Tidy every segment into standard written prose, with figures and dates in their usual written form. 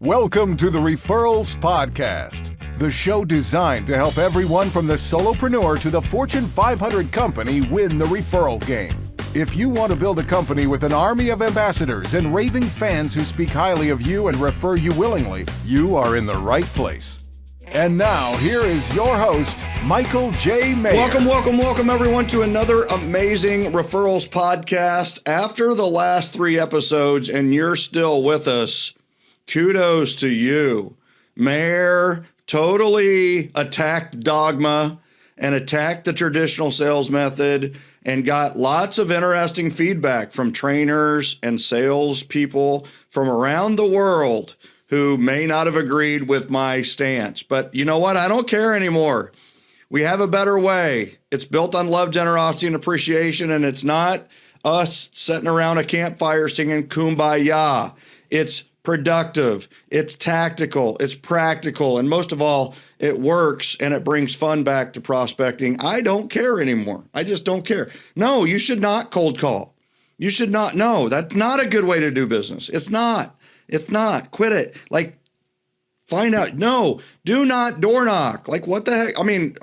Welcome to the Referrals Podcast, the show designed to help everyone from the solopreneur to the Fortune 500 company win the referral game. If you want to build a company with an army of ambassadors and raving fans who speak highly of you and refer you willingly, you are in the right place. And now, here is your host, Michael J. Maher. Welcome, everyone, to another amazing Referrals podcast. After the last 3 episodes, and you're still with us, kudos to you. Maher totally attacked dogma and attacked the traditional sales method and got lots of interesting feedback from trainers and salespeople from around the world who may not have agreed with my stance. But you know what? I don't care anymore. We have a better way. It's built on love, generosity, and appreciation, and it's not us sitting around a campfire singing Kumbaya. It's productive, it's tactical, it's practical, and most of all, it works and it brings fun back to prospecting. I don't care anymore. I just don't care. No, you should not cold call. You should not. No, that's not a good way to do business. It's not. Quit it. Find out. No, do not door knock. What the heck? I mean,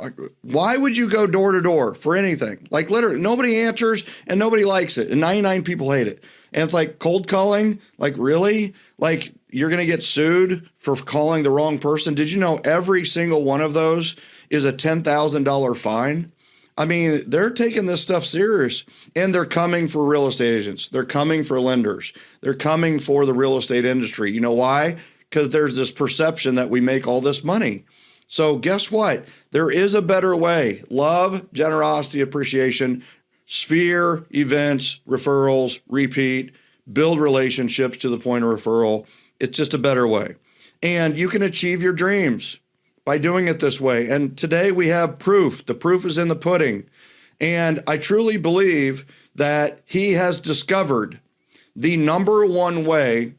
why would you go door to door for anything? Literally, nobody answers and nobody likes it. And 99 people hate it. And it's like cold calling. Really? You're going to get sued for calling the wrong person. Did you know every single one of those is a $10,000 fine? I mean, they're taking this stuff serious, and they're coming for real estate agents. They're coming for lenders. They're coming for the real estate industry. You know why? Because there's this perception that we make all this money. So guess what? There is a better way. Love, generosity, appreciation, sphere, events, referrals, repeat, build relationships to the point of referral. It's just a better way. And you can achieve your dreams by doing it this way. And today we have proof. The proof is in the pudding. And I truly believe that he has discovered the number one way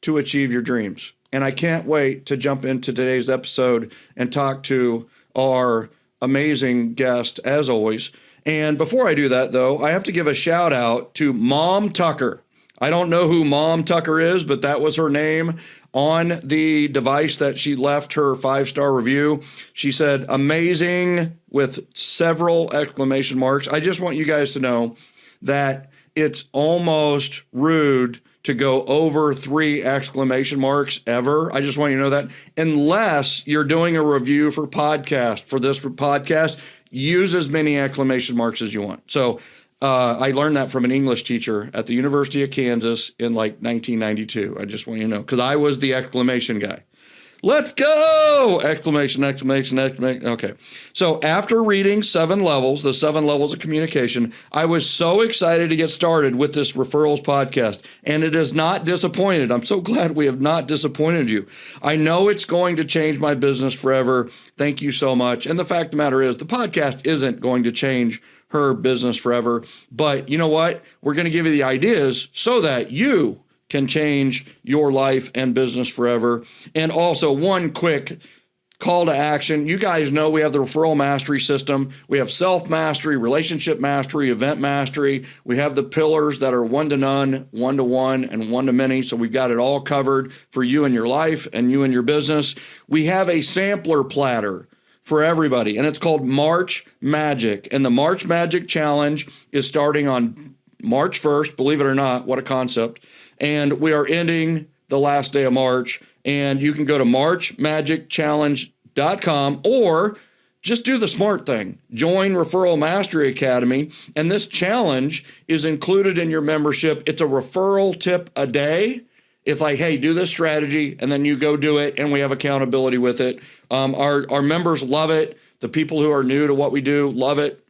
to achieve your dreams. And I can't wait to jump into today's episode and talk to our amazing guest, as always. And before I do that, though, I have to give a shout out to Mom Tucker. I don't know who Mom Tucker is, but that was her name on the device that she left her 5-star review. She said, amazing, with several exclamation marks. I just want you guys to know that it's almost rude to go over 3 exclamation marks ever. I just want you to know that. Unless you're doing a review for podcast, for this podcast, use as many exclamation marks as you want. So I learned that from an English teacher at the University of Kansas in 1992. I just want you to know, because I was the exclamation guy. Let's go! Exclamation. Okay. So after reading 7 levels, the 7 levels of communication, I was so excited to get started with this Referrals podcast, and it has not disappointed. I'm so glad we have not disappointed you. I know it's going to change my business forever. Thank you so much. And the fact of the matter is, the podcast isn't going to change her business forever. But you know what? We're going to give you the ideas so that you can change your life and business forever. And also, one quick call to action. You guys know we have the referral mastery system. We have self-mastery, relationship mastery, event mastery. We have the pillars that are 1 to none, 1 to 1, and 1 to many. So we've got it all covered for you and your life and you and your business. We have a sampler platter for everybody, and it's called March Magic. And the March Magic Challenge is starting on March 1st. Believe it or not, what a concept. And we are ending the last day of March. And you can go to marchmagicchallenge.com or just do the smart thing. Join Referral Mastery Academy. And this challenge is included in your membership. It's a referral tip a day. It's like, hey, do this strategy, and then you go do it, and we have accountability with it. Our members love it. The people who are new to what we do love it.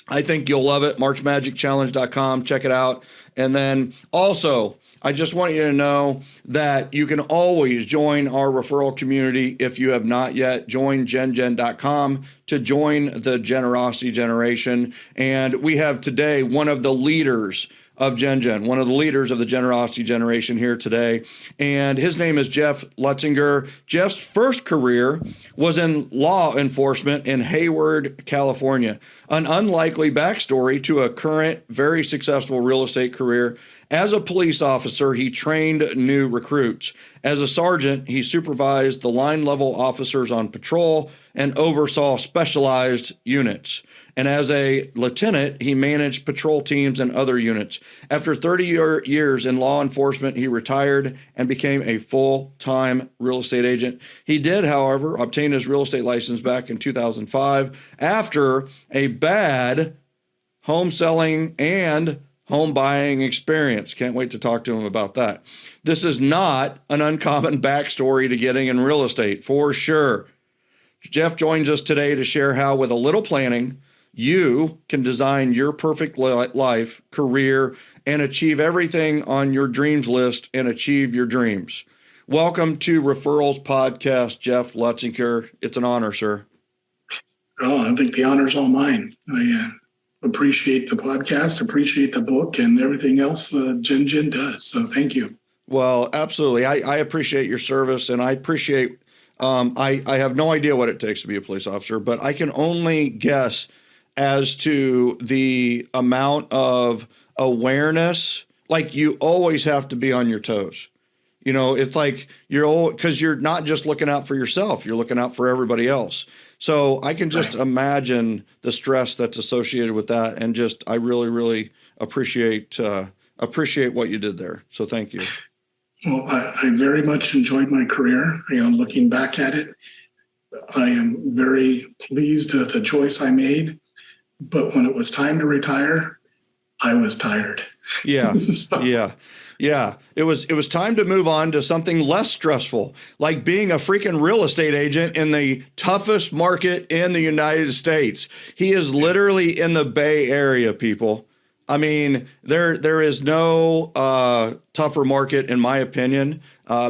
I think you'll love it. marchmagicchallenge.com. Check it out. And then also, I just want you to know that you can always join our referral community if you have not yet. Join gengen.com to join the generosity generation. And we have today one of the leaders of GenGen, one of the leaders of the generosity generation here today. And his name is Jeff Lutzinger. Jeff's first career was in law enforcement in Hayward, California. An unlikely backstory to a current, very successful real estate career. As a police officer, he trained new recruits. As a sergeant, he supervised the line level officers on patrol and oversaw specialized units. And as a lieutenant, he managed patrol teams and other units. After 30 years in law enforcement, he retired and became a full-time real estate agent. He did, however, obtain his real estate license back in 2005 after a bad home selling and home buying experience. Can't wait to talk to him about that. This is not an uncommon backstory to getting in real estate, for sure. Jeff joins us today to share how, with a little planning, you can design your perfect life, career, and achieve everything on your dreams list and achieve your dreams. Welcome to Referrals Podcast, Jeff Lutzinger. It's an honor, sir. Oh, I think the honor's all mine. I appreciate the podcast, appreciate the book, and everything else Jen does. So thank you. Well, absolutely. I appreciate your service, and I appreciate, I have no idea what it takes to be a police officer, but I can only guess as to the amount of awareness. Like, you always have to be on your toes. You know, it's like because you're not just looking out for yourself, you're looking out for everybody else. So I can just imagine the stress that's associated with that. And just, I really, really appreciate what you did there. So thank you. Well, I very much enjoyed my career. Looking back at it, I am very pleased with the choice I made. But when it was time to retire, I was tired. Yeah. Yeah. It was time to move on to something less stressful, like being a freaking real estate agent in the toughest market in the United States. He is literally in the Bay Area, people. I mean, there is no tougher market, in my opinion,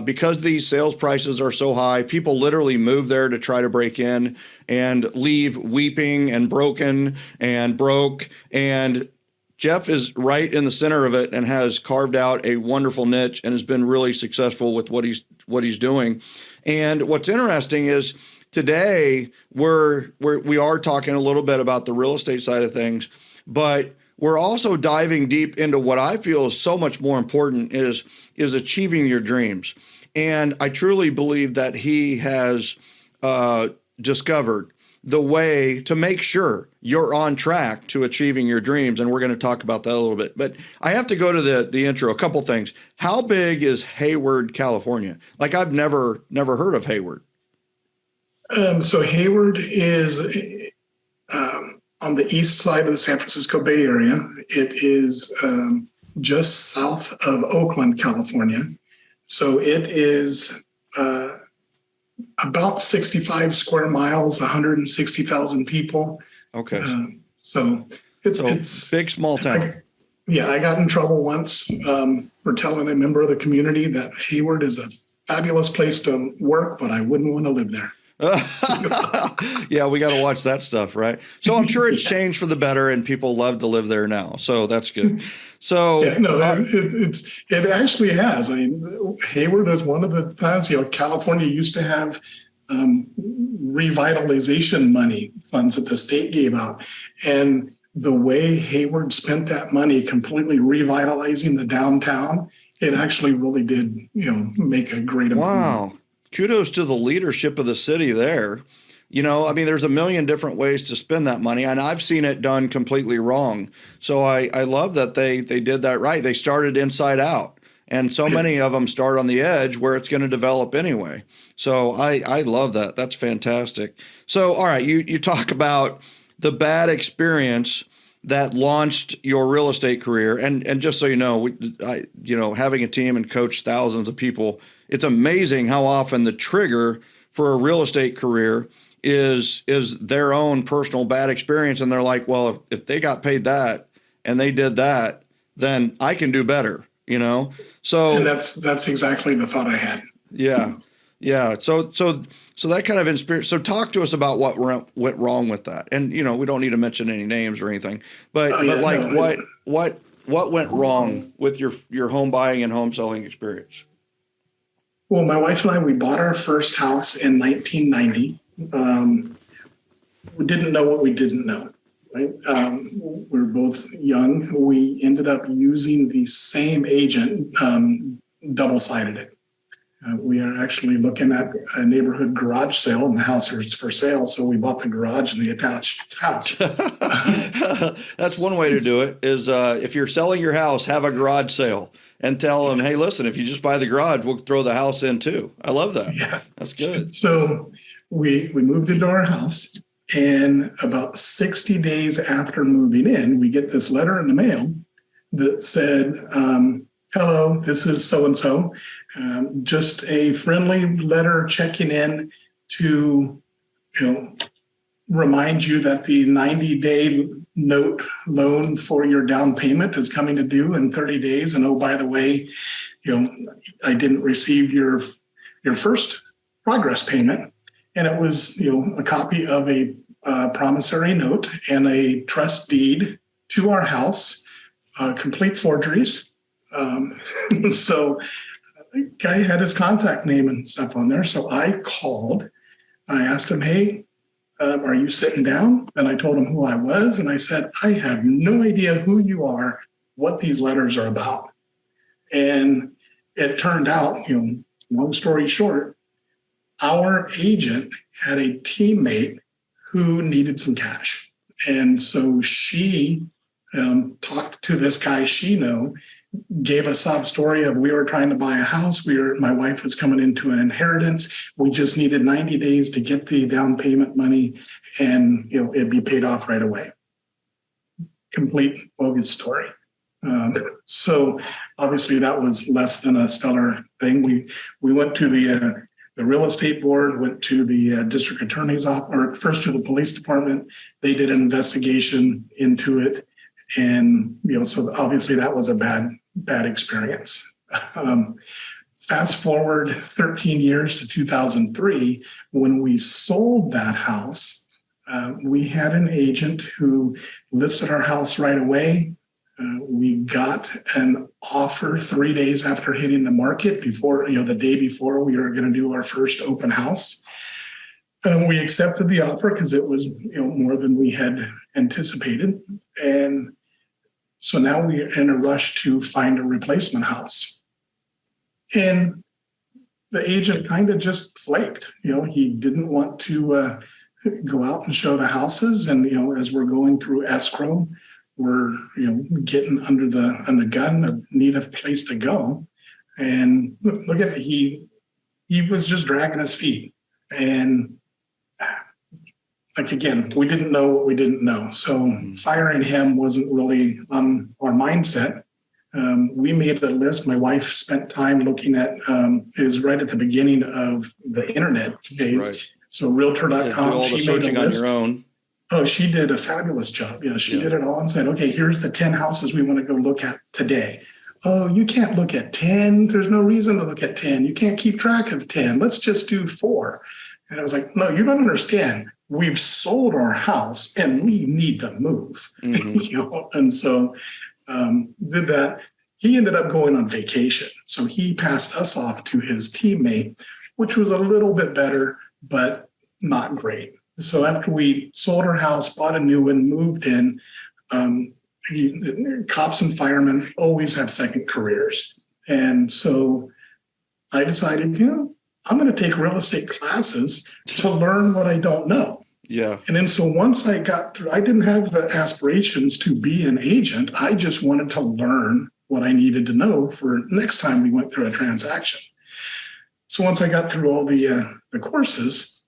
because these sales prices are so high. People literally move there to try to break in and leave weeping and broken and broke. And Jeff is right in the center of it and has carved out a wonderful niche and has been really successful with what he's doing. And what's interesting is today we are talking a little bit about the real estate side of things, but we're also diving deep into what I feel is so much more important is achieving your dreams. And I truly believe that he has discovered the way to make sure you're on track to achieving your dreams. And we're going to talk about that a little bit. But I have to go to the intro. A couple things. How big is Hayward, California? Like, I've never heard of Hayward. So Hayward is on the east side of the San Francisco Bay Area. It is just south of Oakland, California. So it is about 65 square miles, 160,000 people. Okay. So it's big, small town. I got in trouble once for telling a member of the community that Hayward is a fabulous place to work, but I wouldn't want to live there. Yeah, we got to watch that stuff, right? So I'm sure it's changed for the better, and people love to live there now. So that's good. So it actually has. I mean, Hayward is one of the times. California used to have revitalization money funds that the state gave out, and the way Hayward spent that money completely revitalizing the downtown, it actually really did, make a great improvement. Wow. Kudos to the leadership of the city there. I mean, there's a million different ways to spend that money, and I've seen it done completely wrong. So I love that they did that right. They started inside out, and so many of them start on the edge where it's going to develop anyway. So I love that. That's fantastic. So, all right, you talk about the bad experience that launched your real estate career. And just so you know, having a team and coach thousands of people, it's amazing how often the trigger for a real estate career is their own personal bad experience. And they're like, well, if they got paid that and they did that, then I can do better, So and that's exactly the thought I had. Yeah. Yeah. So that kind of inspired. So talk to us about what went wrong with that. And, we don't need to mention any names or anything, but what went wrong with your home buying and home selling experience? Well, my wife and I, we bought our first house in 1990. We didn't know what we didn't know. right? We're both young. We ended up using the same agent, double-sided it. We are actually looking at a neighborhood garage sale, and the house is for sale. So we bought the garage and the attached house. That's one way to do it is if you're selling your house, have a garage sale and tell them, hey, listen, if you just buy the garage, we'll throw the house in too. I love that. Yeah. That's good. So we moved into our house, and about 60 days after moving in, we get this letter in the mail that said, hello, this is so-and-so. Just a friendly letter checking in to, remind you that the 90-day note loan for your down payment is coming to due in 30 days. And oh, by the way, I didn't receive your first progress payment. And it was, a copy of a promissory note and a trust deed to our house, complete forgeries. So the guy had his contact name and stuff on there. So I called. I asked him, hey, are you sitting down? And I told him who I was. And I said, I have no idea who you are, what these letters are about. And it turned out, long story short, our agent had a teammate who needed some cash. And so she talked to this guy she knew, gave a sob story of we were trying to buy a house. My wife was coming into an inheritance. We just needed 90 days to get the down payment money, and it'd be paid off right away. Complete bogus story. So obviously that was less than a stellar thing. We went to the real estate board, went to the district attorney's office, or first to the police department. They did an investigation into it. And, so obviously that was a bad experience. Fast forward 13 years to 2003, when we sold that house, we had an agent who listed our house right away. We got an offer 3 days after hitting the market before, the day before we were going to do our first open house. We accepted the offer because it was, more than we had anticipated. And so now we're in a rush to find a replacement house. And the agent kind of just flaked. He didn't want to go out and show the houses. And, as we're going through escrow, we're, getting under the gun of need a place to go. And look at it, he was just dragging his feet. And again, we didn't know what we didn't know. So firing him wasn't really on our mindset. We made a list. My wife spent time looking at, it was right at the beginning of the internet phase. Right. So realtor.com. Do all the searching on your own. Oh, she did a fabulous job. She did it all and said, okay, here's the 10 houses we want to go look at today. Oh, you can't look at 10. There's no reason to look at 10. You can't keep track of 10. Let's just do 4. And I was like, no, you don't understand. We've sold our house and we need to move. Mm-hmm. And so did that. He ended up going on vacation. So he passed us off to his teammate, which was a little bit better, but not great. So after we sold our house, bought a new one, moved in, cops and firemen always have second careers. And so I decided, I'm going to take real estate classes to learn what I don't know. Yeah. And then so once I got through, I didn't have the aspirations to be an agent. I just wanted to learn what I needed to know for next time we went through a transaction. So once I got through all the courses,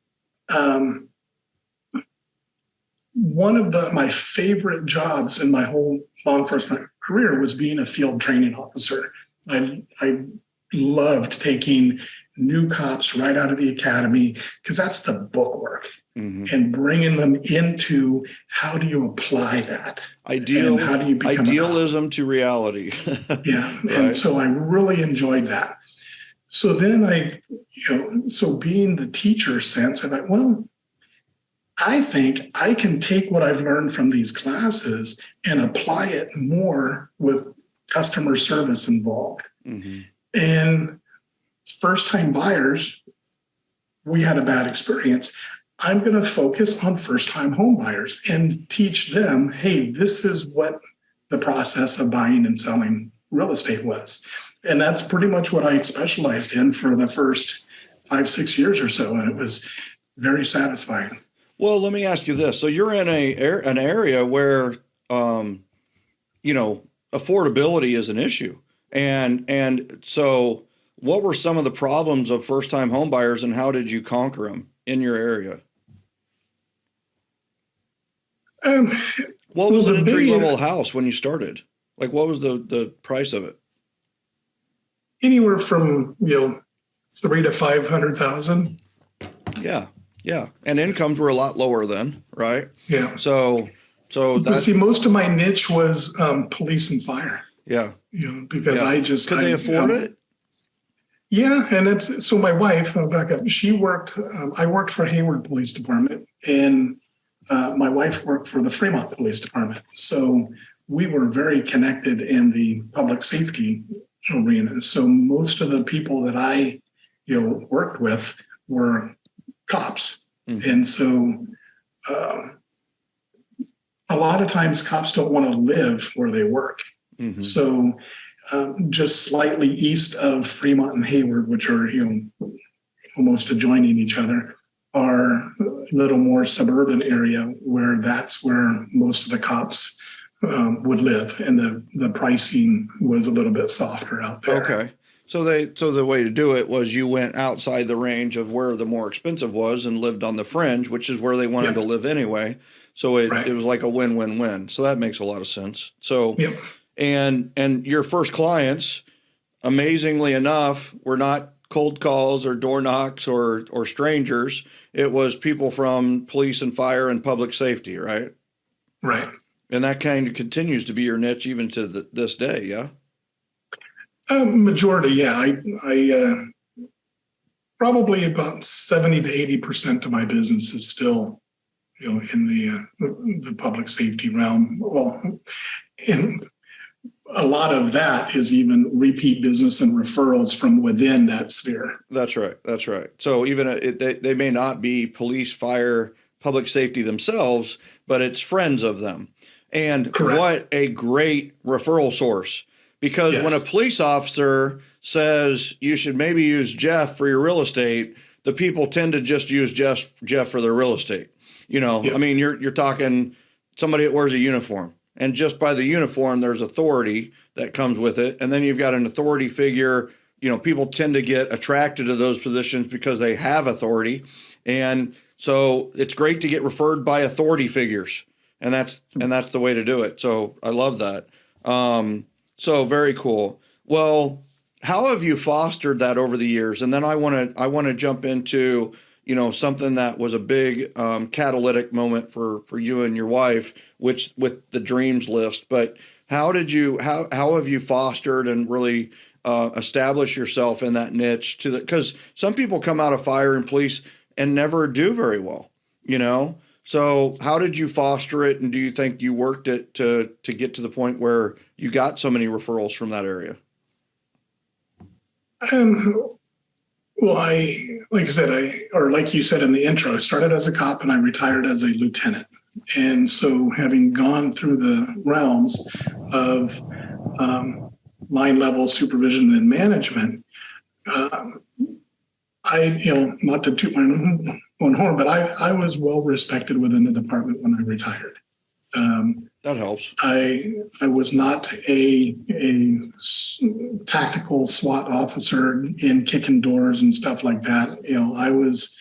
one of my favorite jobs in my whole law enforcement career was being a field training officer. I loved taking new cops right out of the academy because that's the book work. Mm-hmm. And bringing them into how do you apply that? How do you become idealism to reality. Yeah. Right. And so I really enjoyed that. So then so being the teacher sense, I thought, well, I think I can take what I've learned from these classes and apply it more with customer service involved. Mm-hmm. And first-time buyers, we had a bad experience. I'm going to focus on first-time home buyers and teach them, hey, this is what the process of buying and selling real estate was. And that's pretty much what I specialized in for the first 5-6 years or so. And it was very satisfying. Well, let me ask you this. So you're in an area where, affordability is an issue. And so what were some of the problems of first-time home buyers, and how did you conquer them in your area? What was an entry-level house when you started? Like, what was the price of it? Anywhere from, $300,000 to $500,000. Yeah. Yeah. And incomes were a lot lower then, right? Yeah. So that's, see, most of my niche was police and fire. Yeah. Because could they afford it? Yeah. And so my wife, I'll back up, she worked, I worked for Hayward Police Department, and my wife worked for the Fremont Police Department. So we were very connected in the public safety arena. So most of the people that I, worked with were cops. Mm-hmm. And so a lot of times cops don't want to live where they work. Mm-hmm. So just slightly east of Fremont and Hayward, which are, almost adjoining each other, are a little more suburban area where that's where most of the cops would live, and the pricing was a little bit softer out there. Okay. So the way to do it was you went outside the range of where the more expensive was and lived on the fringe, which is where they wanted to live anyway. So it was like a win-win-win. So that makes a lot of sense. So, and your first clients, amazingly enough, were not cold calls or door knocks or strangers. It was people from police and fire and public safety, right? Right. And that kind of continues to be your niche even to this day, yeah? Majority, yeah. I probably about 70 to 80% of my business is still, in the public safety realm. Well, and a lot of that is even repeat business and referrals from within that sphere. That's right. So even they may not be police, fire, public safety themselves, but it's friends of them. And correct. What a great referral source. Because when a police officer says you should maybe use Jeff for your real estate, the people tend to just use Jeff for their real estate. I mean, you're talking somebody that wears a uniform, and just by the uniform, there's authority that comes with it. And then you've got an authority figure. People tend to get attracted to those positions because they have authority. And so it's great to get referred by authority figures. And that's the way to do it. So I love that. So very cool. Well, how have you fostered that over the years? And then I want to jump into, something that was a big catalytic moment for you and your wife, which with the dreams list. But how have you fostered and really establish yourself in that niche because some people come out of fire and police and never do very well, So how did you foster it, and do you think you worked it to get to the point where you got so many referrals from that area? Well, like you said in the intro, I started as a cop and I retired as a lieutenant. And so having gone through the realms of line level supervision and management, not to toot my own horn, but I was well respected within the department when I retired. That helps. I was not a tactical SWAT officer in kicking doors and stuff like that. I was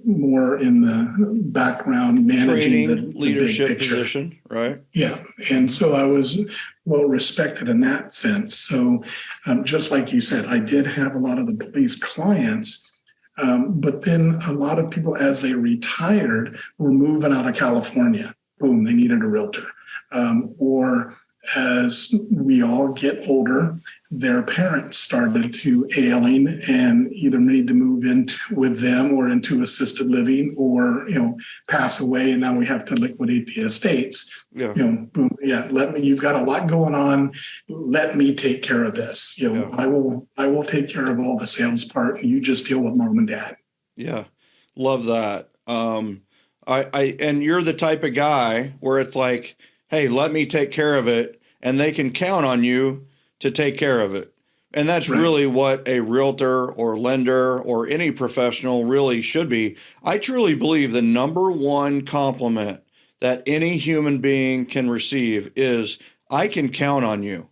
more in the background managing the leadership big picture. Position, right? Yeah, and so I was well respected in that sense. So just like you said, I did have a lot of the police clients. But then a lot of people, as they retired, were moving out of California. Boom, they needed a realtor. Or as we all get older, their parents started to ailing and either need to move in with them or into assisted living or, pass away. And now we have to liquidate the estates. Yeah. Boom, yeah, you've got a lot going on. Let me take care of this. I will take care of all the sales part. You just deal with mom and dad. Yeah. Love that. And you're the type of guy where it's like, hey, let me take care of it, and they can count on you to take care of it. And that's really what a realtor or lender or any professional really should be. I truly believe the number one compliment that any human being can receive is, I can count on you.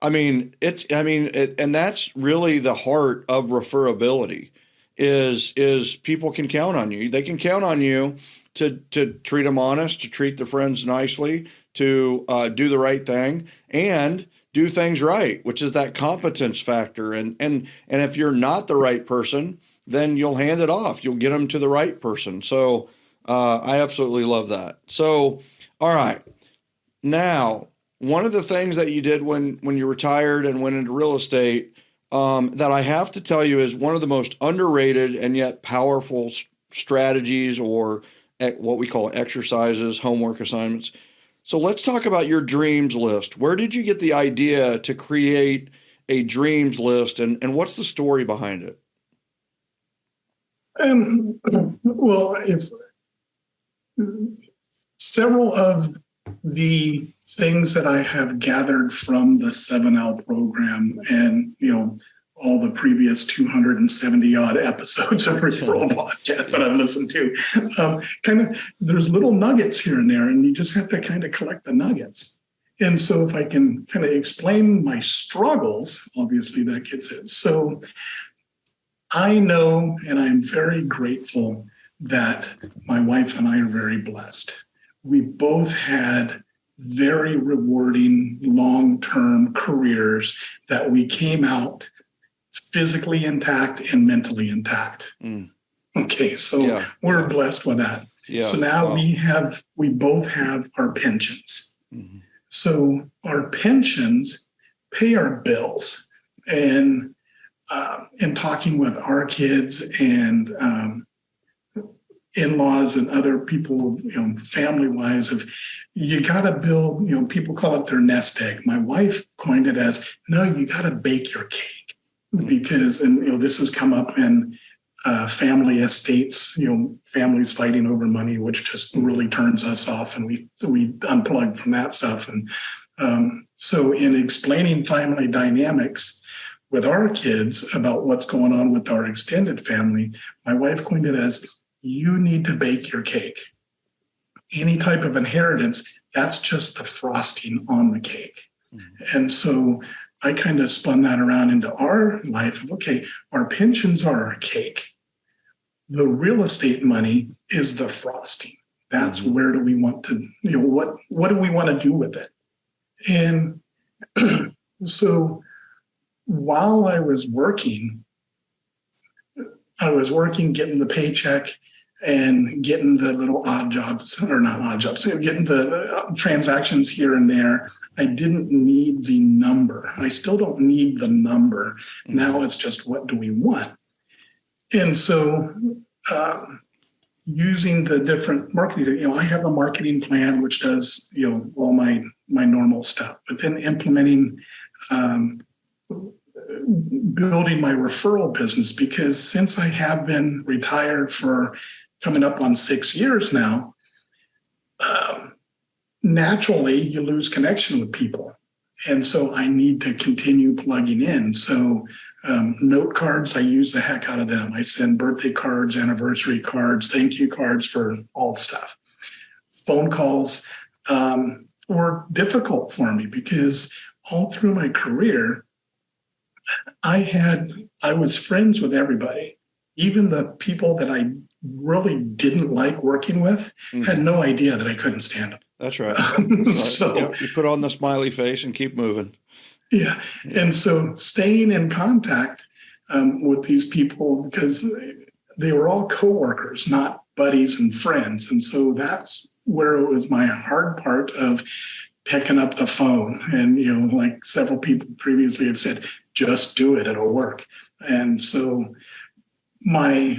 And that's really the heart of referability is people can count on you. They can count on you to treat them honest, to treat their friends nicely, to do the right thing and do things right, which is that competence factor. And if you're not the right person, then you'll hand it off. You'll get them to the right person. So I absolutely love that. So, all right. Now, one of the things that you did when you retired and went into real estate that I have to tell you is one of the most underrated and yet powerful strategies, or what we call exercises, homework assignments. So let's talk about your dreams list. Where did you get the idea to create a dreams list, and what's the story behind it? Well, if several of the things that I have gathered from the 7L program and, all the previous 270 odd episodes of referral podcasts that I've listened to, there's little nuggets here and there, and you just have to kind of collect the nuggets. And so if I can kind of explain my struggles, obviously that gets it. So I know, and I'm very grateful that my wife and I are very blessed. We both had very rewarding long-term careers that we came out physically intact and mentally intact. Okay, so we're blessed with that. Yeah, so now we both have our pensions. Mm-hmm. So our pensions pay our bills, and in talking with our kids and in-laws and other people, family-wise, of you got to build, people call it their nest egg. My wife coined it as, no, you got to bake your cake, because, and this has come up in family estates, families fighting over money, which just really turns us off, and we unplug from that stuff. And so in explaining family dynamics with our kids about what's going on with our extended family, my wife coined it as, you need to bake your cake. Any type of inheritance, that's just the frosting on the cake. Mm-hmm. And so I kind of spun that around into our life of, okay, our pensions are our cake. The real estate money is the frosting. That's where do we want to, what do we want to do with it? And so while I was working, getting the paycheck and getting the little odd jobs, or not odd jobs, getting the transactions here and there. I didn't need the number. I still don't need the number. Now it's just, what do we want? And so using the different marketing, I have a marketing plan, which does, all my normal stuff, but then implementing, building my referral business, because since I have been retired for coming up on 6 years now, naturally you lose connection with people. And so I need to continue plugging in. So note cards, I use the heck out of them. I send birthday cards, anniversary cards, thank you cards for all the stuff. Phone calls were difficult for me because all through my career, I was friends with everybody. Even the people that I really didn't like working with had no idea that I couldn't stand them. That's right. That's right. So you put on the smiley face and keep moving. Yeah. And so staying in contact with these people, because they were all coworkers, not buddies and friends. And so that's where it was my hard part of picking up the phone. And, like several people previously have said, just do it, it'll work. And so my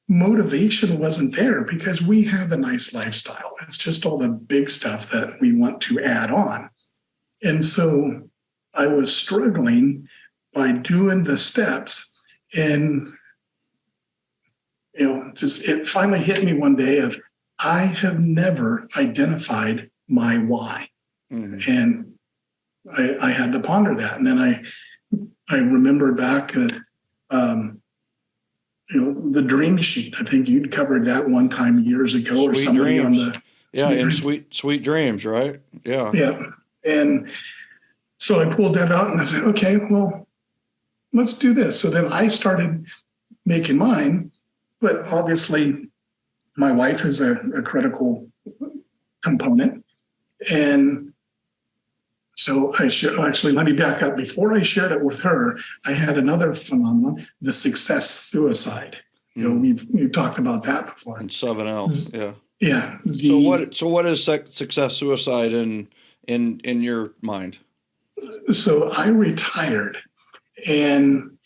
motivation wasn't there because we have a nice lifestyle. It's just all the big stuff that we want to add on. And so I was struggling by doing the steps. And just it finally hit me one day of I have never identified my why. Mm-hmm. And I had to ponder that. And then I remembered back at, the dream sheet. I think you'd covered that one time years ago, or somebody on the sweet dreams, right? Yeah. Yeah. And so I pulled that out and I said, okay, well, let's do this. So then I started making mine, but obviously my wife is a critical component. And so actually, let me back up. Before I shared it with her, I had another phenomenon, the success suicide. We've talked about that before. And 7L, yeah. Yeah. So what is success suicide in your mind? So I retired, and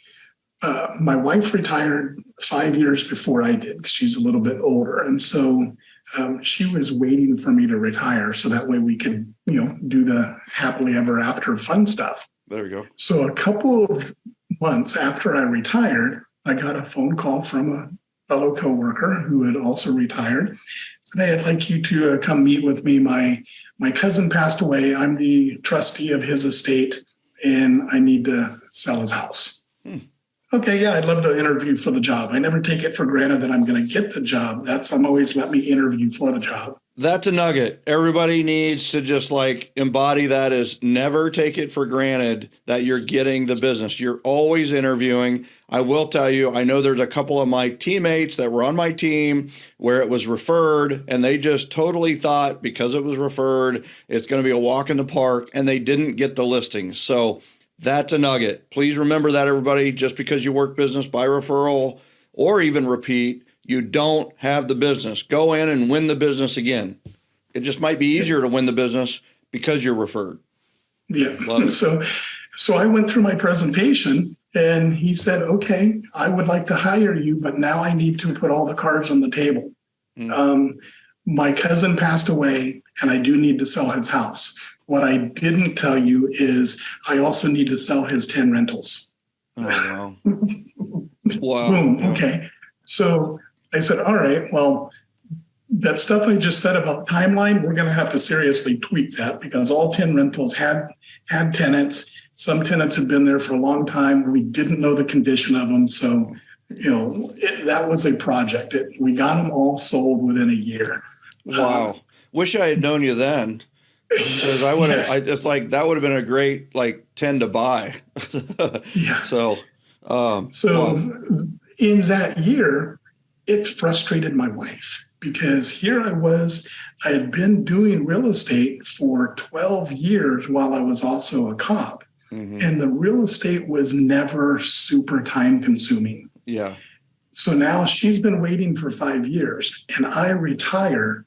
my wife retired 5 years before I did, because she's a little bit older. And so she was waiting for me to retire so that way we could, do the happily ever after fun stuff. There you go. So a couple of months after I retired, I got a phone call from a fellow coworker who had also retired. Said, hey, I'd like you to come meet with me. My cousin passed away. I'm the trustee of his estate, and I need to sell his house. Okay, yeah, I'd love to interview for the job. I never take it for granted that I'm going to get the job. I'm always let me interview for the job. That's a nugget. Everybody needs to just embody that, as never take it for granted that you're getting the business. You're always interviewing. I will tell you, I know there's a couple of my teammates that were on my team where it was referred, and they just totally thought because it was referred, it's going to be a walk in the park, and they didn't get the listings. So that's a nugget. Please remember that, everybody. Just because you work business by referral or even repeat, you don't have the business. Go in and win the business again. It just might be easier to win the business because you're referred. Yeah. So I went through my presentation, and he said, okay, I would like to hire you, but now I need to put all the cards on the table. My cousin passed away, and I do need to sell his house. What I didn't tell you is I also need to sell his 10 rentals. Oh, wow. Wow. Boom. Okay. So I said, all right, well, that stuff I just said about timeline, we're going to have to seriously tweak that, because all 10 rentals had tenants. Some tenants had been there for a long time. We didn't know the condition of them. So, that was a project. We got them all sold within a year. Wow. Wish I had known you then. Because I would have, it's like that would have been a great 10 to buy. Yeah. So wow. In that year, it frustrated my wife, because here I had been doing real estate for 12 years while I was also a cop. Mm-hmm. And the real estate was never super time consuming. Yeah. So now she's been waiting for 5 years, and I retire.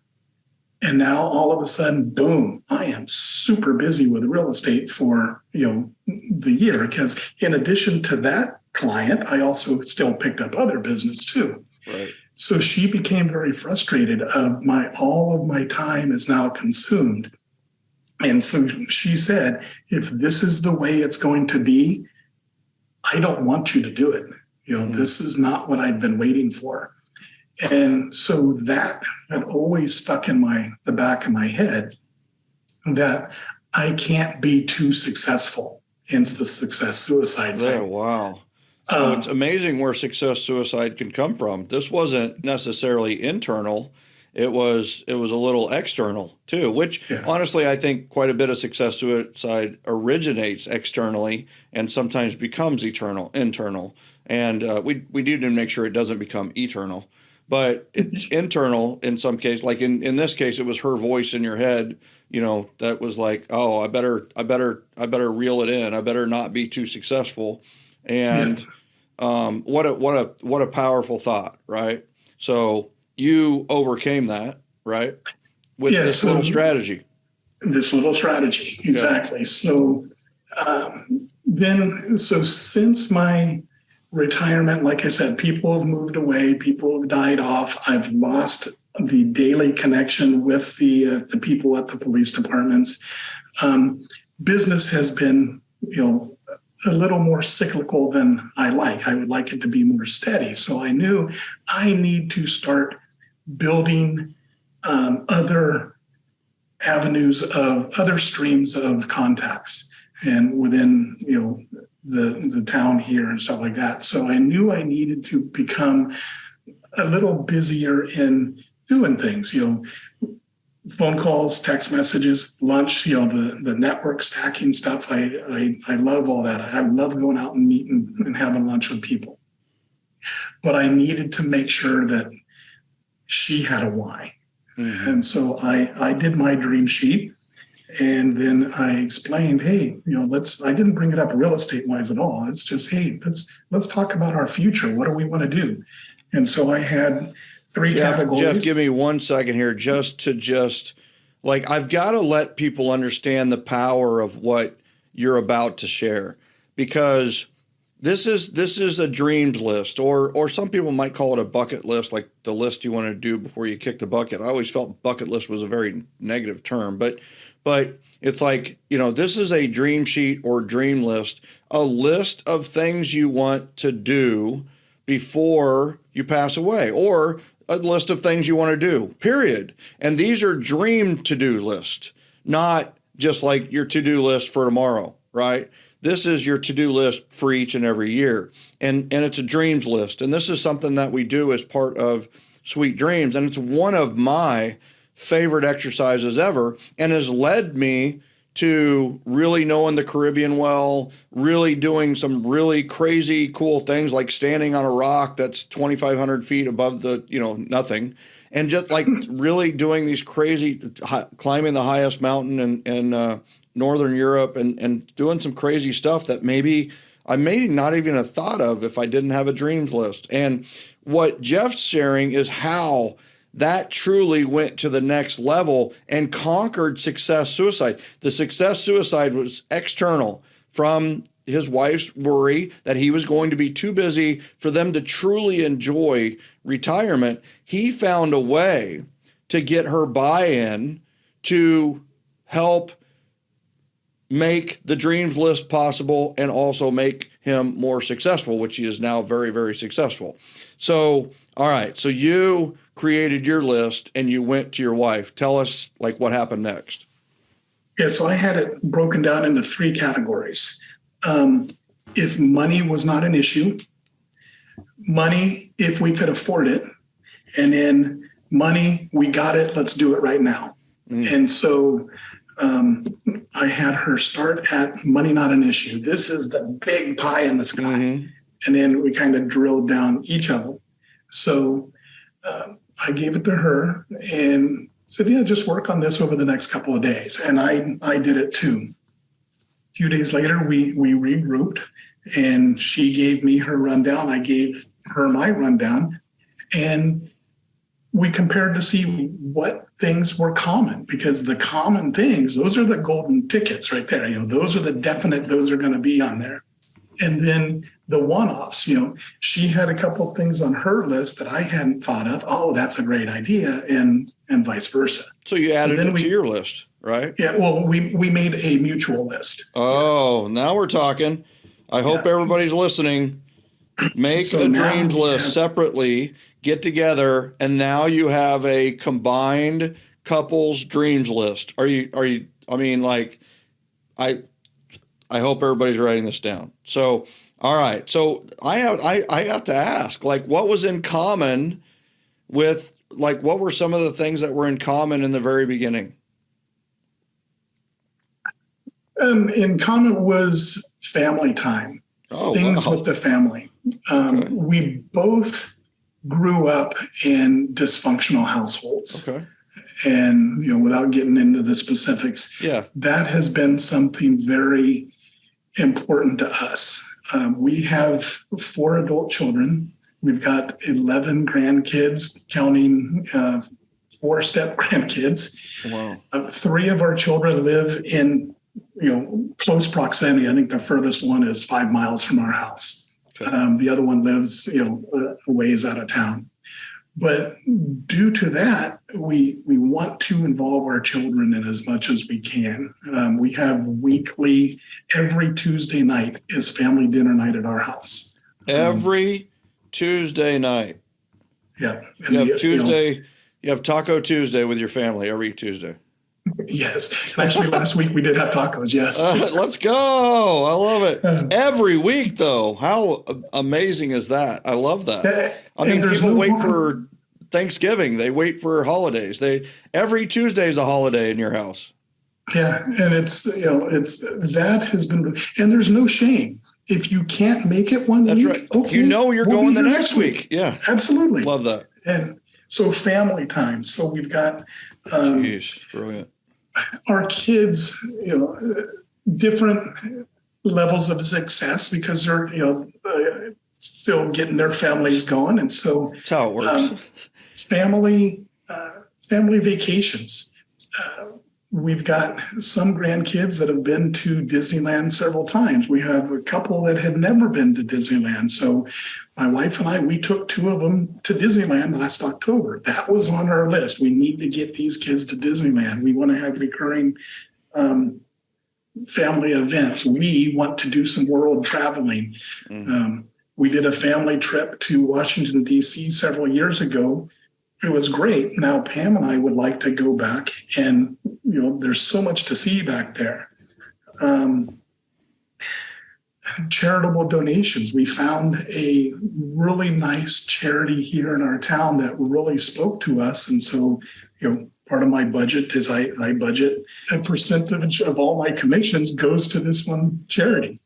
And now all of a sudden, boom, I am super busy with real estate for, the year, because in addition to that client, I also still picked up other business too. Right. So she became very frustrated all of my time is now consumed. And so she said, if this is the way it's going to be, I don't want you to do it. This is not what I've been waiting for. And so that had always stuck in the back of my head, that I can't be too successful. Hence the success suicide thing. Oh, wow. So it's amazing where success suicide can come from. This wasn't necessarily internal. It was a little external too, which honestly, I think quite a bit of success suicide originates externally and sometimes becomes internal. And we do need to make sure it doesn't become eternal. But it's internal in some case. Like in this case, it was her voice in your head, that was like, oh, I better reel it in. I better not be too successful. And what a powerful thought, right? So you overcame that, right? With this little strategy. This little strategy, exactly. Yeah. So since my retirement, like I said, people have moved away, people have died off. I've lost the daily connection with the people at the police departments. Business has been, a little more cyclical than I like. I would like it to be more steady. So I knew I need to start building other avenues of other streams of contacts and within, the town here and stuff like that. So I knew I needed to become a little busier in doing things, phone calls, text messages, lunch, the network stacking stuff. I love all that. I love going out and meeting and having lunch with people. But I needed to make sure that she had a why. Mm-hmm. And so I did my dream sheet. And then I explained, hey, I didn't bring it up real estate wise at all. It's just, hey, let's talk about our future. What do we want to do? And so I had three categories. Jeff, give me 1 second here I've got to let people understand the power of what you're about to share, because this is a dreams list, or some people might call it a bucket list, like the list you want to do before you kick the bucket. I always felt bucket list was a very negative term, but it's like, this is a dream sheet or dream list, a list of things you want to do before you pass away, or a list of things you want to do, period. And these are dream to-do lists, not just like your to-do list for tomorrow, right? This is your to-do list for each and every year. And it's a dreams list. And this is something that we do as part of Sweet Dreams. And it's one of my favorite exercises ever, and has led me to really knowing the Caribbean well, really doing some really crazy cool things like standing on a rock that's 2,500 feet above the, nothing. And just like really doing these crazy, climbing the highest mountain in Northern Europe and doing some crazy stuff that maybe I may not even have thought of if I didn't have a dreams list. And what Jeff's sharing is how that truly went to the next level and conquered success suicide. The success suicide was external from his wife's worry that he was going to be too busy for them to truly enjoy retirement. He found a way to get her buy-in to help make the dreams list possible and also make him more successful, which he is now very, very successful. So, all right. So you created your list and you went to your wife. Tell us what happened next. Yeah. So I had it broken down into three categories. If money was not an issue, money, if we could afford it, and then money, we got it, let's do it right now. And so I had her start at money not an issue. This is the big pie in the sky. Mm-hmm. And then we kind of drilled down each of them. So I gave it to her and said, yeah, just work on this over the next couple of days. And I did it too. A few days later, we regrouped and she gave me her rundown. I gave her my rundown and we compared to see what things were common, because the common things, those are the golden tickets right there. Those are the definite, those are going to be on there. And then the one-offs, she had a couple of things on her list that I hadn't thought of. Oh, that's a great idea, and vice versa. So you added it to your list, right? Yeah, well, we made a mutual list. Oh, now we're talking. I hope everybody's listening. Make a dreams list separately, get together, and now you have a combined couples dreams list. I hope everybody's writing this down. So, all right. So I have to ask, what was in common with, what were some of the things that were in common in the very beginning? In common was family time, things with the family. Okay. We both grew up in dysfunctional households. Okay. And, without getting into the specifics, that has been something very important to us. We have 4 adult children. We've got 11 grandkids, counting 4 step grandkids. Wow. 3 of our children live in, close proximity. I think the furthest one is 5 miles from our house. Okay. The other one lives, a ways out of town. But due to that, we want to involve our children in as much as we can. We have weekly, every Tuesday night is family dinner night at our house. Every Tuesday night. Yeah. You have Taco Tuesday with your family every Tuesday. Yes. Actually, last week we did have tacos. Yes. Let's go. I love it. Every week, though. How amazing is that? I love that. I mean, people wait for Thanksgiving. They wait for holidays. Every Tuesday is a holiday in your house. Yeah. And that has been, and there's no shame. If you can't make it one week, right. Okay, you're going the next week. Yeah. Absolutely. Love that. And so family time. So we've got, brilliant. Our kids, different levels of success because they're, still getting their families going. And so that's how it works. Family vacations. We've got some grandkids that have been to Disneyland several times. We have a couple that had never been to Disneyland. So my wife and I, we took two of them to Disneyland last October. That was on our list. We need to get these kids to Disneyland. We want to have recurring family events. We want to do some world traveling. We did a family trip to Washington, D.C. several years ago. It was great. Now, Pam and I would like to go back, and there's so much to see back there. Charitable donations. We found a really nice charity here in our town that really spoke to us. And so, part of my budget is I budget a percentage of all my commissions goes to this one charity.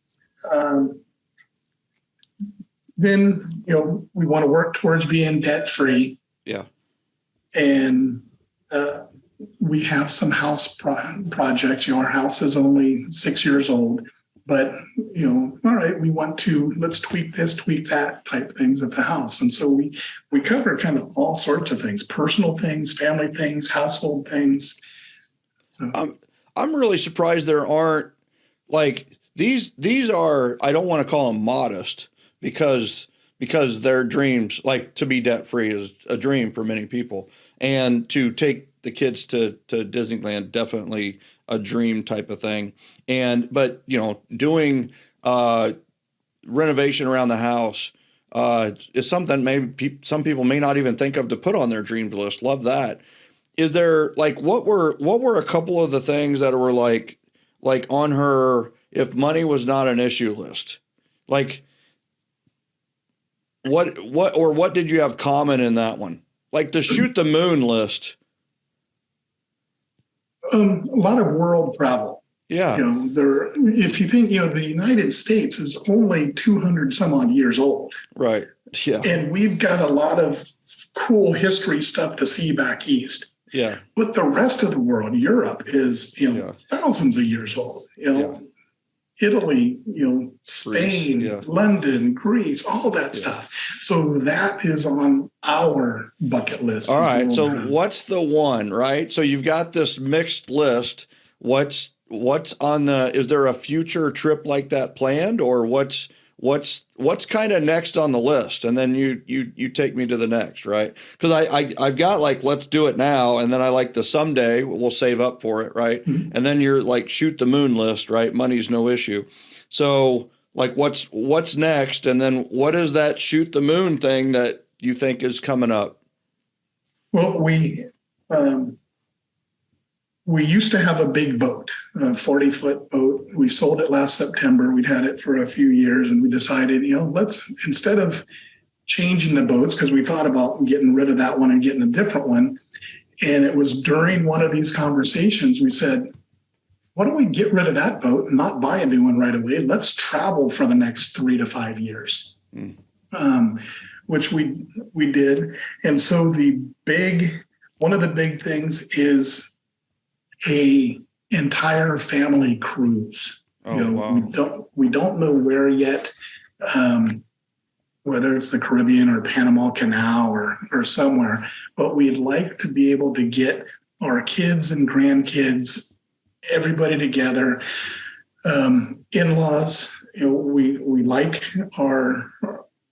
Then, we want to work towards being debt free. Yeah. And we have some house projects. Our house is only 6 years old, but all right, we want to, let's tweak this, tweak that type things at the house. And so we cover kind of all sorts of things: personal things, family things, household things. So I'm really surprised there aren't these are, I don't want to call them modest because their dreams, to be debt free is a dream for many people, and to take the kids to Disneyland, definitely a dream type of thing. But doing renovation around the house is something maybe some people may not even think of to put on their dreams list. Love that. Is there what were a couple of the things that were like on her if money was not an issue list? What did you have common in that one? The shoot the moon list. A lot of world travel. Yeah. If you think, the United States is only 200 some odd years old. Right. Yeah. And we've got a lot of cool history stuff to see back east. Yeah. But the rest of the world, Europe is, thousands of years old. Italy, Spain, Greece, London, Greece, all that stuff. So that is on our bucket list. All right. So what's the one, right? So you've got this mixed list. What's on is there a future trip like that planned, or what's kind of next on the list? And then you take me to the next, right? Because I've got let's do it now, and then I the someday we'll save up for it, right? Mm-hmm. And then you're shoot the moon list, right? Money's no issue. So what's next? And then what is that shoot the moon thing that you think is coming up? Well, we used to have a big boat, a 40-foot boat. We sold it last September. We'd had it for a few years, and we decided, let's, instead of changing the boats, because we thought about getting rid of that one and getting a different one. And it was during one of these conversations, we said, why don't we get rid of that boat and not buy a new one right away? Let's travel for the next 3 to 5 years, which we did. And so one of the big things is a entire family cruise. Wow. We don't know where yet, whether it's the Caribbean or Panama Canal or somewhere, but we'd like to be able to get our kids and grandkids, everybody together, in-laws. We like our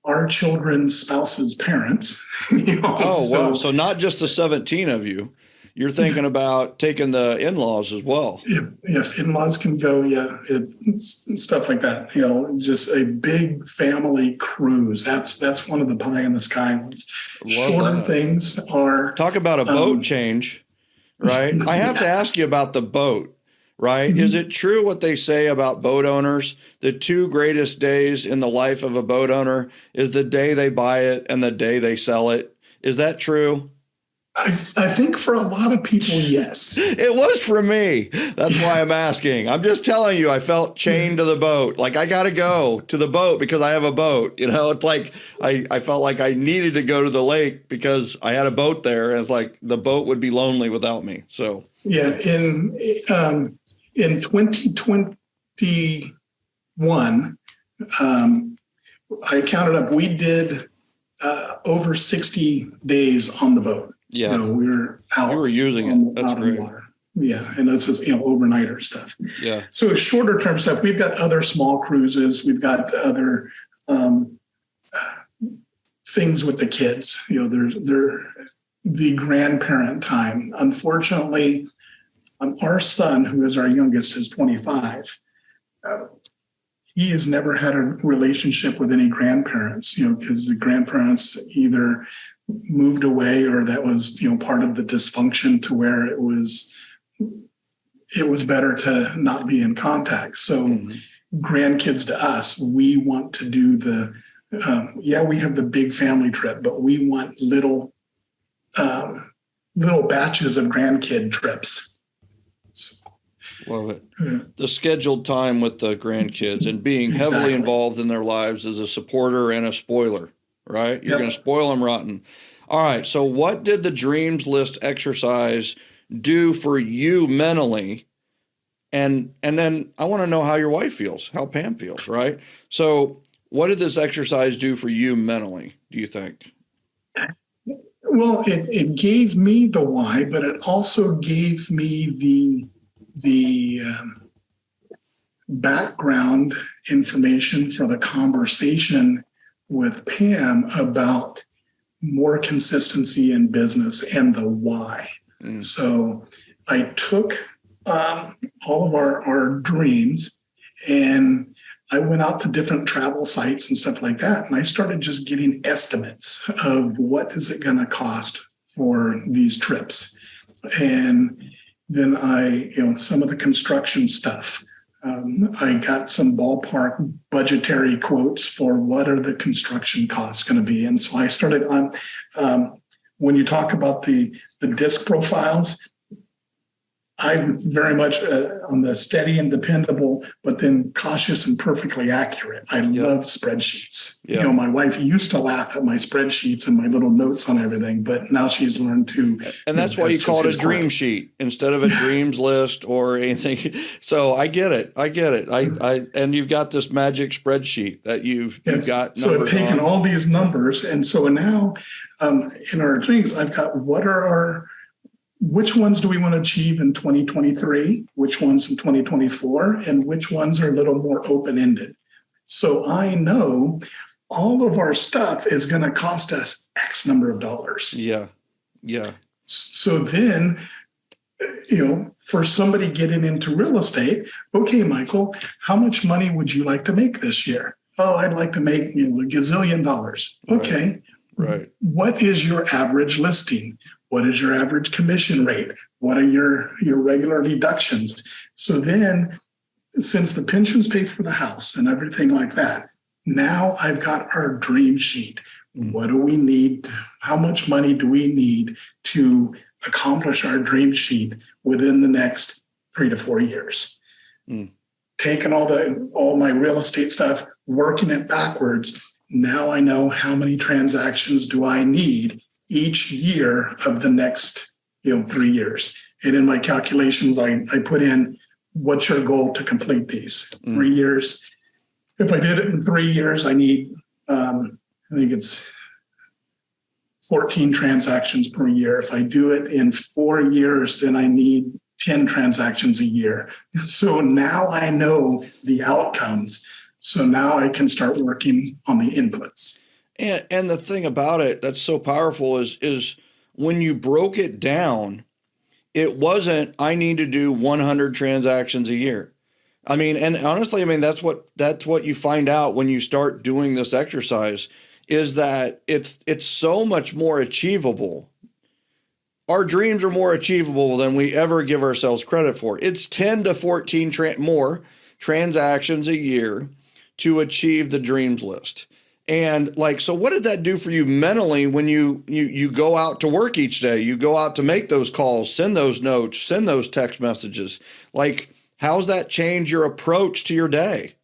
our children's spouses' parents. Oh, wow. So not just the 17 of you. You're thinking about taking the in-laws as well. If in-laws can go, it's stuff like that. Just a big family cruise. That's one of the pie in the sky ones. Shorter things are. Talk about a boat change, right? I have to ask you about the boat, right? Mm-hmm. Is it true what they say about boat owners? The two greatest days in the life of a boat owner is the day they buy it and the day they sell it. Is that true? I think for a lot of people, yes. It was for me. That's why I'm asking. I'm just telling you, I felt chained to the boat. Like I got to go to the boat because I have a boat. It's like I felt like I needed to go to the lake because I had a boat there. And it's like the boat would be lonely without me. So yeah, in 2021, I counted up. We did over 60 days on the boat. Yeah, we were out. You were using it. That's great. Yeah, and that's just overnighter stuff. Yeah. So shorter term stuff. We've got other small cruises. We've got other things with the kids. There's the grandparent time. Unfortunately, our son, who is our youngest, is 25. He has never had a relationship with any grandparents. Because the grandparents either moved away or that was part of the dysfunction to where it was better to not be in contact. So grandkids to us, we want to do we have the big family trip, but we want little batches of grandkid trips. Love it. Yeah. The scheduled time with the grandkids and being heavily involved in their lives as a supporter and a spoiler. Right? You're going to spoil them rotten. All right. So what did the dreams list exercise do for you mentally? And then I want to know how your wife feels, how Pam feels, right? So what did this exercise do for you mentally, do you think? Well, it gave me the why, but it also gave me the background information for the conversation with Pam about more consistency in business and the why. So I took all of our dreams and I went out to different travel sites and stuff like that. And I started just getting estimates of what is it going to cost for these trips. And then some of the construction stuff. I got some ballpark budgetary quotes for what are the construction costs going to be. And so I started on, when you talk about the disc profiles, I'm very much on the steady and dependable, but then cautious and perfectly accurate. I love spreadsheets. Yeah. My wife used to laugh at my spreadsheets and my little notes on everything, but now she's learned to. And that's why you call it a dream sheet instead of a dreams list or anything. So I get it. And you've got this magic spreadsheet that you've got. So I've taken all these numbers, and so now in our dreams, I've got which ones do we want to achieve in 2023, which ones in 2024, and which ones are a little more open-ended. So I know all of our stuff is going to cost us X number of dollars. Yeah. So then, for somebody getting into real estate, okay, Michael, how much money would you like to make this year? Oh, I'd like to make a gazillion dollars. Okay. Right. What is your average listing? What is your average commission rate? What are your regular deductions? So then, since the pensions pay for the house and everything like that, now I've got our dream sheet. What do we need? How much money do we need to accomplish our dream sheet within the next 3 to 4 years? Taking all my real estate stuff, working it backwards. Now I know how many transactions do I need each year of the next 3 years. And in my calculations, I put in, what's your goal to complete these? 3 years. If I did it in 3 years, I need, I think it's 14 transactions per year. If I do it in 4 years, then I need 10 transactions a year. So now I know the outcomes. So now I can start working on the inputs. And the thing about it that's so powerful is when you broke it down, it wasn't, I need to do 100 transactions a year. I mean, and honestly, I mean, that's what you find out when you start doing this exercise, is that it's so much more achievable. Our dreams are more achievable than we ever give ourselves credit for. It's 10 to 14 more transactions a year to achieve the dreams list. And like, so what did that do for you mentally when you go out to work each day? You go out to make those calls, send those notes, send those text messages. Like, how's that change your approach to your day?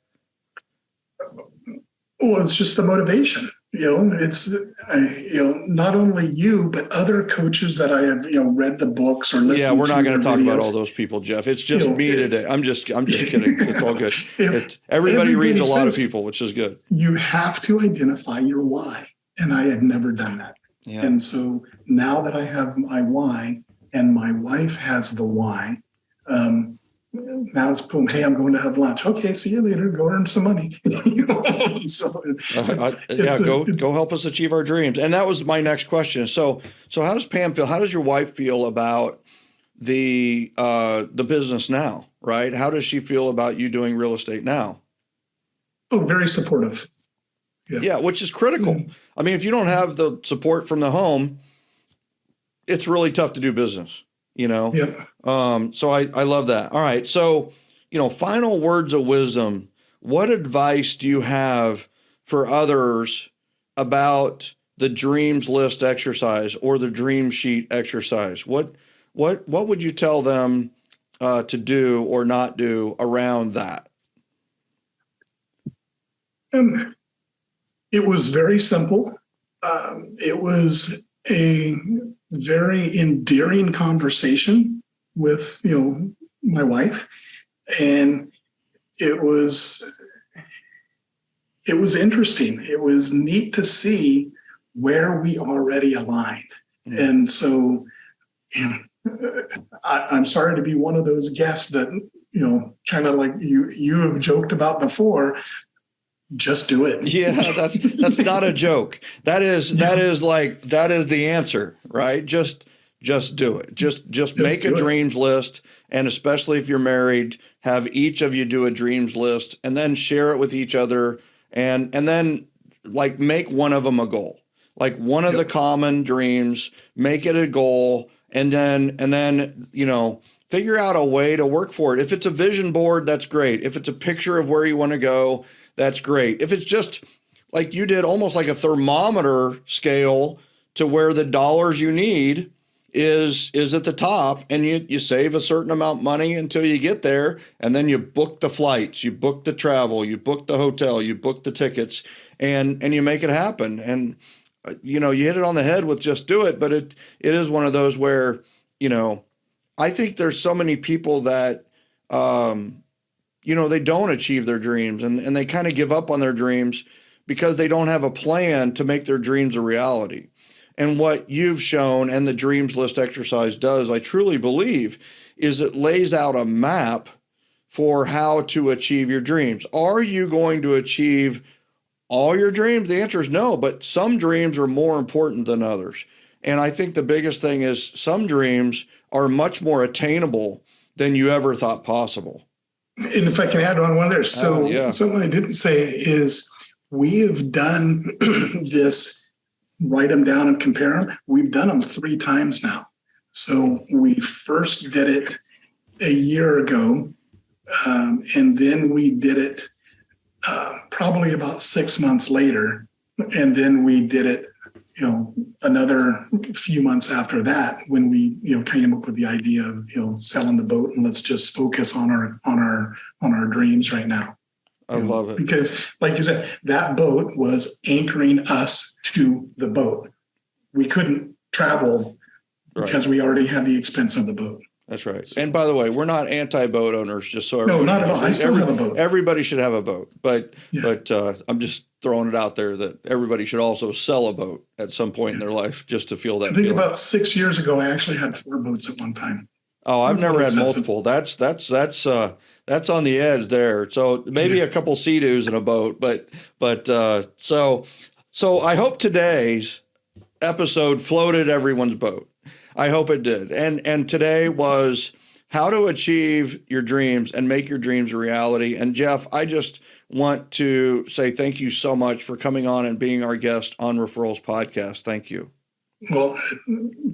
Well, it's just the motivation. It's not only you, but other coaches that I have read the books or listened to. Yeah, we're not going to talk about all those people, Jeff. It's just me today. I'm just kidding. It's all good. Everybody reads a lot of people, which is good. You have to identify your why, and I had never done that. Yeah. And so now that I have my why, and my wife has the why. Now it's boom. Hey, I'm going to have lunch. Okay, see you later. Go earn some money. Go help us achieve our dreams. And that was my next question. So how does Pam feel? How does your wife feel about the business now? Right? How does she feel about you doing real estate now? Oh, very supportive. Yeah, which is critical. Mm-hmm. I mean, if you don't have the support from the home, it's really tough to do business. Yeah. So I love that. All right. So, final words of wisdom. What advice do you have for others about the dreams list exercise or the dream sheet exercise? What would you tell them to do or not do around that? It was very simple. It was a very endearing conversation with my wife, and it was interesting. It was neat to see where we already aligned. Mm-hmm. And so I'm sorry to be one of those guests that kind of like you have joked about before. Just do it. Yeah, that's not a joke. That is the answer, right? Just do it. Just make a dreams list, and especially if you're married, have each of you do a dreams list and then share it with each other, and then like make one of them a goal. Like one of the common dreams, make it a goal, and then figure out a way to work for it. If it's a vision board, that's great. If it's a picture of where you want to go, that's great. If it's just like you did, almost like a thermometer scale to where the dollars you need is at the top, and you save a certain amount of money until you get there, and then you book the flights, you book the travel, you book the hotel, you book the tickets, and you make it happen. And you hit it on the head with just do it, but it is one of those where I think there's so many people that they don't achieve their dreams, and they kind of give up on their dreams because they don't have a plan to make their dreams a reality. And what you've shown and the dreams list exercise does, I truly believe, is it lays out a map for how to achieve your dreams. Are you going to achieve all your dreams? The answer is no, but some dreams are more important than others. And I think the biggest thing is some dreams are much more attainable than you ever thought possible. And if I can add on one there. So something I didn't say is we have done this, write them down and compare them. We've done them 3 times now. So we first did it a year ago, and then we did it probably about 6 months later. And then we did it, another few months after that, when we, came up with the idea of, selling the boat, and let's just focus on our dreams right now. I love it. Because like you said, that boat was anchoring us to the boat. We couldn't travel because we already had the expense of the boat. That's right. So, and by the way, we're not anti-boat owners, just so everybody knows. No, not at all. I still have a boat. Everybody should have a boat, but I'm just throwing it out there that everybody should also sell a boat at some point in their life just to feel that. I think about 6 years ago, I actually had 4 boats at one time. Oh, I've never had multiple. That's on the edge there. So maybe a couple Sea-Doos in a boat, but so So I hope today's episode floated everyone's boat. I hope it did. And today was how to achieve your dreams and make your dreams a reality. And Jeff, I just want to say thank you so much for coming on and being our guest on Referrals Podcast. Thank you. Well,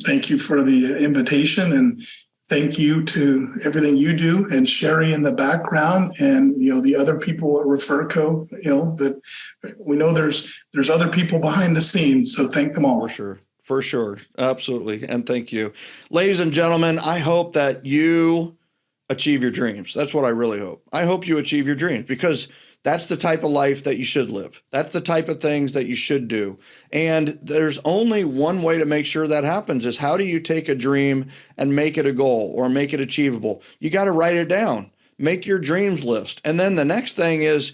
thank you for the invitation, and thank you to everything you do, and Sherry in the background, and the other people at Referco. That we know there's other people behind the scenes, so thank them all. For sure, absolutely, and thank you, ladies and gentlemen. I hope that you achieve your dreams. That's what I really hope. I hope you achieve your dreams, because that's the type of life that you should live. That's the type of things that you should do. And there's only one way to make sure that happens, is how do you take a dream and make it a goal or make it achievable? You got to write it down, make your dreams list. And then the next thing is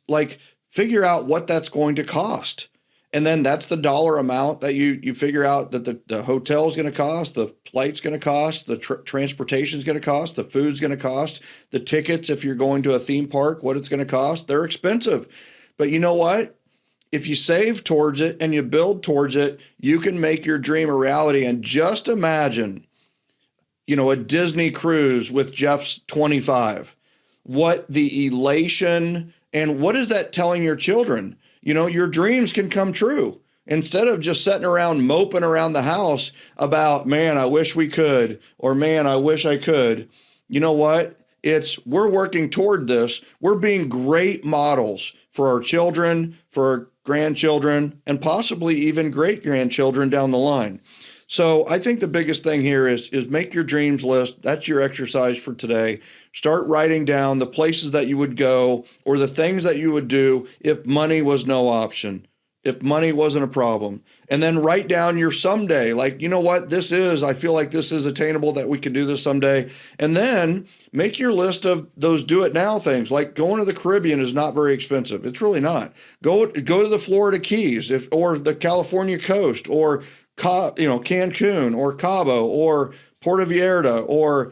like figure out what that's going to cost. And then that's the dollar amount that you figure out that the hotel is going to cost, the flight's going to cost, the transportation is going to cost, the food's going to cost, the tickets, if you're going to a theme park, what it's going to cost. They're expensive. But you know what? If you save towards it and you build towards it, you can make your dream a reality. And just imagine, a Disney cruise with Jeff's 25. What the elation, and what is that telling your children? Your dreams can come true. Instead of just sitting around moping around the house about, man, I wish we could, or man, I wish I could. You know what? We're working toward this. We're being great models for our children, for our grandchildren, and possibly even great grandchildren down the line. So I think the biggest thing here is make your dreams list. That's your exercise for today. Start writing down the places that you would go or the things that you would do if money was no option, if money wasn't a problem. And then write down your someday, like, you know what, I feel like this is attainable, that we can do this someday. And then make your list of those do it now things, like going to the Caribbean is not very expensive. It's really not. Go to the Florida Keys or the California coast, or Cancun or Cabo or Puerto Vallarta, or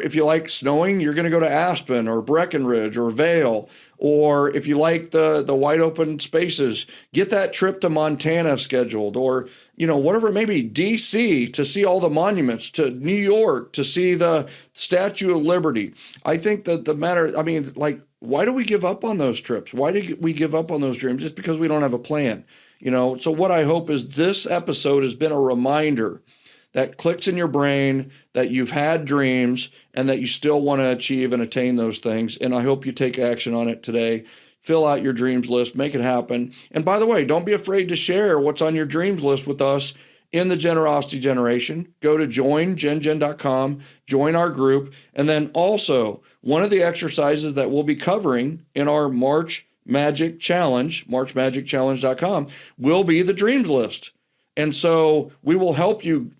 if you like snowing, you're going to go to Aspen or Breckenridge or Vail. Or if you like the wide open spaces, get that trip to Montana scheduled, or, whatever it may be, DC to see all the monuments, to New York to see the Statue of Liberty. I think that why do we give up on those trips? Why do we give up on those dreams? Just because we don't have a plan. So what I hope is this episode has been a reminder that clicks in your brain that you've had dreams and that you still want to achieve and attain those things. And I hope you take action on it today. Fill out your dreams list, make it happen. And by the way, don't be afraid to share what's on your dreams list with us in the Generosity Generation. Go to joingengen.com, join our group. And then also, one of the exercises that we'll be covering in our March Magic Challenge, marchmagicchallenge.com, will be the dreams list. And so we will help you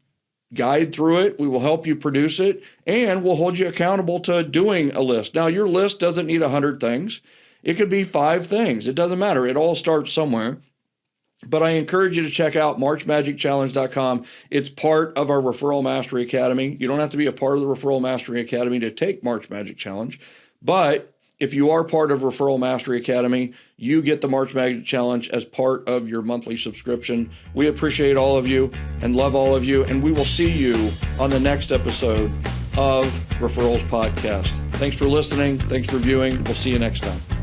guide through it. We will help you produce it, and we'll hold you accountable to doing a list. Now, your list doesn't need 100 things. It could be 5 things. It doesn't matter. It all starts somewhere. But I encourage you to check out marchmagicchallenge.com. It's part of our Referral Mastery Academy. You don't have to be a part of the Referral Mastery Academy to take March Magic Challenge. But if you are part of Referral Mastery Academy, you get the March Magic Challenge as part of your monthly subscription. We appreciate all of you and love all of you, and we will see you on the next episode of Referrals Podcast. Thanks for listening. Thanks for viewing. We'll see you next time.